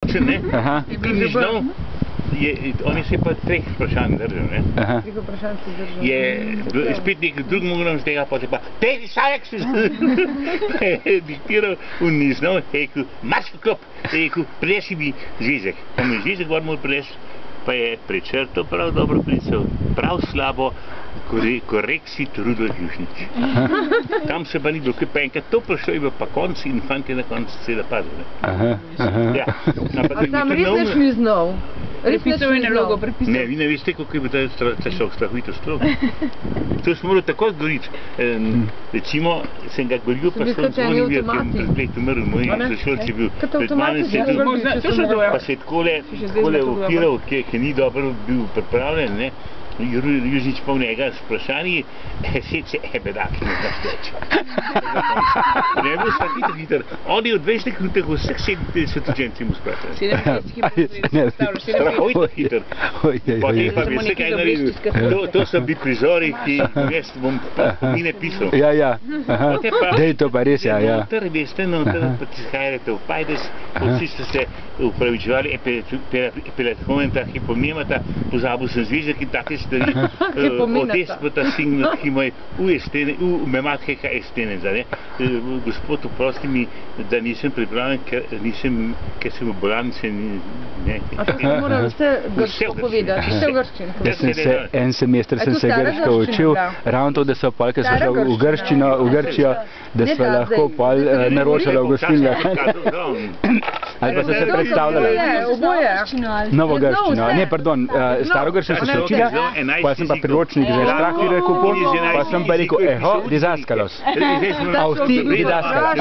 Ne? Ti ni znal, on je se pa 3 vprašanj držal, ne? Je spet nek drug mogorom z tega, potem pa Teddy Sajak se diktiral, on ni znal, je rekel, Marsko klop, je rekel, prinesi mi zvezek. Pa mi zvezek gor mora prinesti, pa je prečrto prav dobro prinesel, prav slabo, koreksit Rudolf Jušnič. Tam se pa ni bilo, pa enkrat to prišel, je bil pa konc in fant je na koncu cela padel. A tam res neč ni znal? Prepisal je nalogo, prepisal? Ne, vi ne veste, kako je bil ta šok, strahovito strog. To smo morali tako zgoriti. Recimo, sem ga goril, pa sem zvonil, ker je pred umrl, moj sošolc je bil pred mane sedel, pa se je takole upiral, ker ni dobro bil pripravljen, ne. Južnič pa v njega s vprašanji, se bedak ne znaš teči. Ne bil strahovito hiter. On je v 20 minutah vseh 57 učenci mu sprašal. Strahovito hiter. Potem pa veste, kaj naredil. To so bili prizori, ki jaz bom mi ne pisal. Ja. Dej, to pa res, ja. Noter, veste, pa ti skajate v Pajdes, vsi ste se upravičevali, epiletkomenta, hipomnemata, pozabil sem zvezek in take stvari. Despota signal, ki moj me matke kaj esteneza. Gospod, oprosti mi, da nisem pripravljen, ker sem v bolanici. A to sem moral vse grško povedati, vse v grščino. En semester sem se grško učil, ravno to, da so pol, ker sem šel v Grčijo, da smo lahko pol naročali v gostilnjah. Ali pa so se predstavljali? Oboje. Novo grščino. Ne, pardon, staro grščino so se učila, pa sem pa priročnik za Štrahvirja kupil, pa sem pa rekel, didaskalos. A vsi didaskalos.